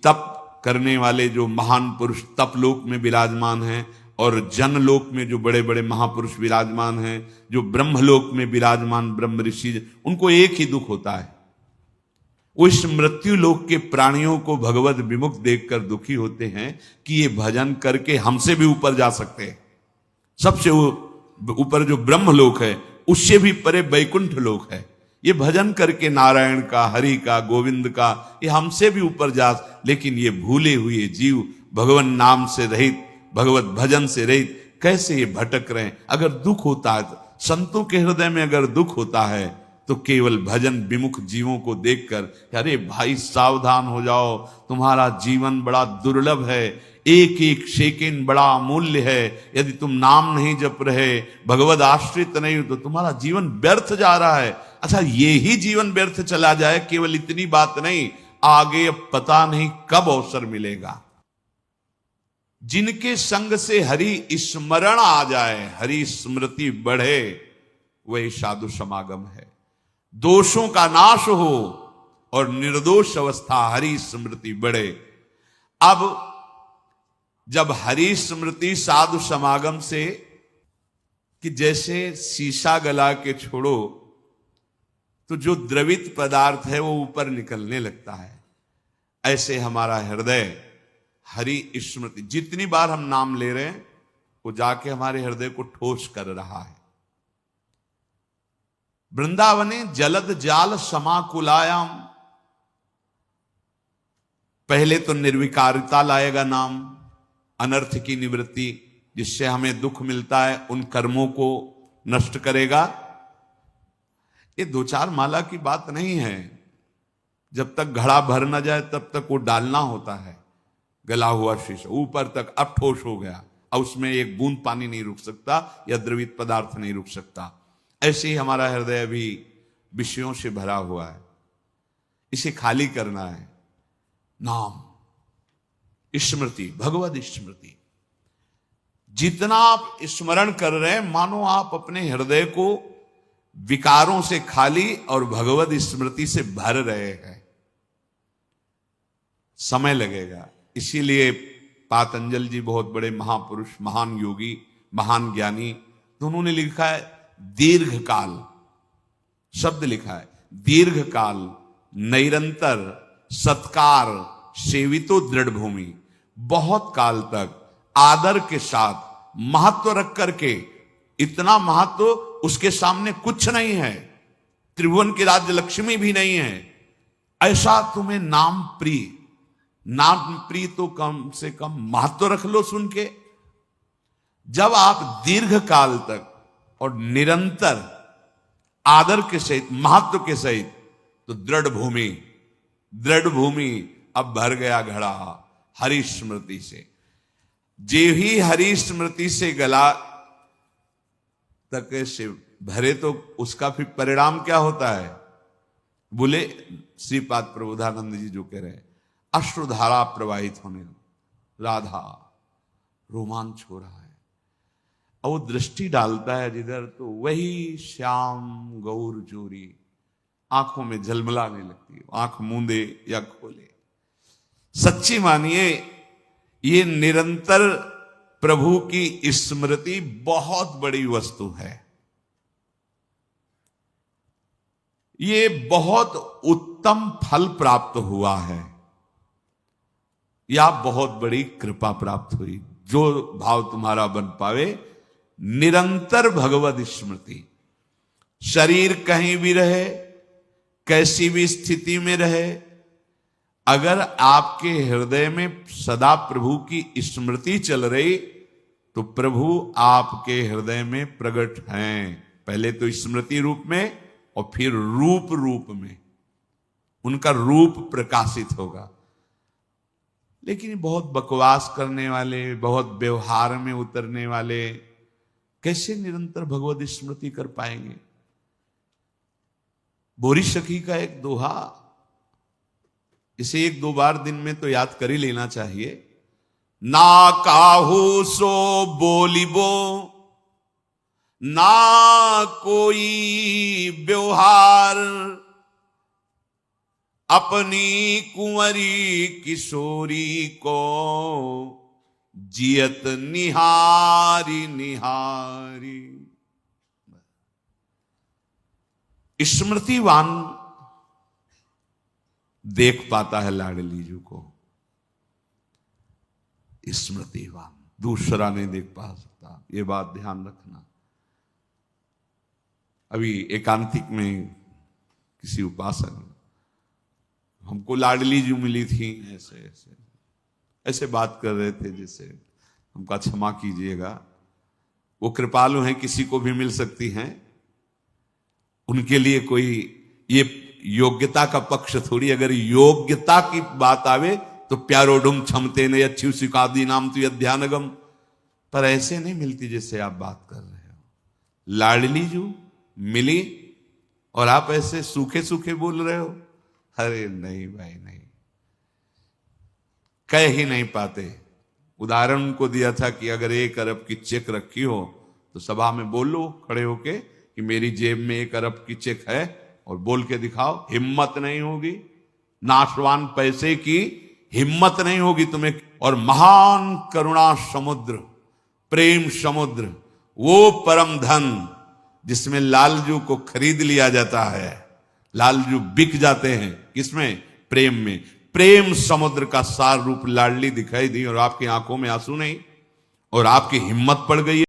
तप करने वाले जो महान पुरुष तपलोक में विराजमान हैं, और जनलोक में जो बड़े बड़े महापुरुष विराजमान हैं, जो ब्रह्मलोक में विराजमान ब्रह्म ऋषि, उनको एक ही दुख होता है। वो इस मृत्यु लोक के प्राणियों को भगवत विमुख देखकर दुखी होते हैं कि ये भजन करके हमसे भी ऊपर जा सकते हैं। सबसे ऊपर जो ब्रह्मलोक है, उससे भी परे वैकुंठ लोक है। ये भजन करके नारायण का, हरि का, गोविंद का, ये हमसे भी ऊपर जा, लेकिन ये भूले हुए जीव भगवान नाम से रहित, भगवत भजन से रहित कैसे ये भटक रहे हैं। अगर दुख होता है, संतों के हृदय में अगर दुख होता है, तो केवल भजन विमुख जीवों को देखकर, अरे भाई सावधान हो जाओ, तुम्हारा जीवन बड़ा दुर्लभ है, एक एक सेकंड बड़ा अमूल्य है। यदि तुम नाम नहीं जप रहे, भगवत आश्रित नहीं हो, तो तुम्हारा जीवन व्यर्थ जा रहा है। अच्छा, ये ही जीवन व्यर्थ चला जाए, केवल इतनी बात नहीं, आगे अब पता नहीं कब अवसर मिलेगा। जिनके संग से हरि स्मरण आ जाए, हरि स्मृति बढ़े, वही साधु समागम है। दोषों का नाश हो और निर्दोष अवस्था, हरि स्मृति बढ़े। अब जब हरि स्मृति साधु समागम से, कि जैसे शीशा गला के छोड़ो तो जो द्रवित पदार्थ है वो ऊपर निकलने लगता है, ऐसे हमारा हृदय हरि स्मृति, जितनी बार हम नाम ले रहे हैं वो जाके हमारे हृदय को ठोस कर रहा है। वृंदावने जलद जाल समाकुलायाम, पहले तो निर्विकारिता लाएगा नाम, अनर्थ की निवृत्ति, जिससे हमें दुख मिलता है उन कर्मों को नष्ट करेगा। ये दो चार माला की बात नहीं है। जब तक घड़ा भर न जाए तब तक वो डालना होता है। गला हुआ शीशा ऊपर तक अब ठोस हो गया, अब उसमें एक बूंद पानी नहीं रुक सकता या द्रवित पदार्थ नहीं रुक सकता। ऐसे ही हमारा हृदय भी विषयों से भरा हुआ है, इसे खाली करना है। नाम, स्मृति, भगवत स्मृति, जितना आप स्मरण कर रहे हैं मानो आप अपने हृदय को विकारों से खाली और भगवत स्मृति से भर रहे हैं। समय लगेगा। इसीलिए पातंजल जी बहुत बड़े महापुरुष, महान योगी, महान ज्ञानी, तो उन्होंने लिखा है दीर्घ काल, शब्द लिखा है दीर्घ काल, निरंतर सत्कार सेवितो दृढ़ भूमि, बहुत काल तक आदर के साथ महत्व रख करके, इतना महत्व उसके सामने कुछ नहीं है, त्रिभुवन की राज्य लक्ष्मी भी नहीं है, ऐसा तुम्हें नाम प्रिय, नाम प्रिय तो कम से कम महत्व रख लो सुन के। जब आप दीर्घ काल तक और निरंतर आदर के सहित, महत्व के सहित, तो दृढ़ भूमि, दृढ़ भूमि अब भर गया घड़ा हरि स्मृति से। जे ही हरि स्मृति से गला तक से भरे तो उसका फिर परिणाम क्या होता है? बोले श्रीपाद प्रबोधानंद जी जो कह रहे हैं, अश्रुधारा प्रवाहित होने, राधा रोमांच हो रहा है। और वो दृष्टि डालता है जिधर, तो वही श्याम गौर जोरी आंखों में झलमलाने लगती है, आंख मूंदे या खोले। सच्ची मानिए, ये निरंतर प्रभु की स्मृति बहुत बड़ी वस्तु है। ये बहुत उत्तम फल प्राप्त हुआ है, या बहुत बड़ी कृपा प्राप्त हुई। जो भाव तुम्हारा बन पावे, निरंतर भगवत स्मृति, शरीर कहीं भी रहे, कैसी भी स्थिति में रहे, अगर आपके हृदय में सदा प्रभु की स्मृति चल रही, तो प्रभु आपके हृदय में प्रकट हैं। पहले तो स्मृति रूप में और फिर रूप रूप में उनका रूप प्रकाशित होगा। लेकिन बहुत बकवास करने वाले, बहुत व्यवहार में उतरने वाले कैसे निरंतर भगवत स्मृति कर पाएंगे? बोरी सखी का एक दोहा, इसे एक दो बार दिन में तो याद कर ही लेना चाहिए। ना काहू सो बोलिबो, ना कोई व्यवहार, अपनी कुंवरी किशोरी को जियत निहारी निहारी। स्मृतिवान देख पाता है लाडली जी को, स्मृतिवान, दूसरा नहीं देख पा सकता। ये बात ध्यान रखना। अभी एकांतिक में किसी उपासक हमको लाडली जी मिली थी, ऐसे ऐसे ऐसे बात कर रहे थे, जैसे हमका क्षमा कीजिएगा, वो कृपालु हैं, किसी को भी मिल सकती हैं, उनके लिए कोई ये योग्यता का पक्ष थोड़ी। अगर योग्यता की बात आवे तो प्यारोडुम क्षमते ने अच्छी सिकादी नाम तो ध्यानगम, पर ऐसे नहीं मिलती जैसे आप बात कर रहे हो। लाडली जी मिली और आप ऐसे सूखे सूखे बोल रहे हो। अरे नहीं भाई नहीं, कह ही नहीं पाते। उदाहरण को दिया था कि अगर 1 अरब की चेक रखी हो तो सभा में बोलो खड़े होके कि मेरी जेब में 1 अरब की चेक है, और बोल के दिखाओ। हिम्मत नहीं होगी, नाशवान पैसे की हिम्मत नहीं होगी तुम्हें। और महान करुणा समुद्र, प्रेम समुद्र, वो परम धन जिसमें लालजू को खरीद लिया जाता है, लालजू बिक जाते हैं किसमें? प्रेम में। प्रेम समुद्र का सार रूप लाडली दिखाई दी और आपकी आंखों में आंसू नहीं, और आपकी हिम्मत पड़ गई।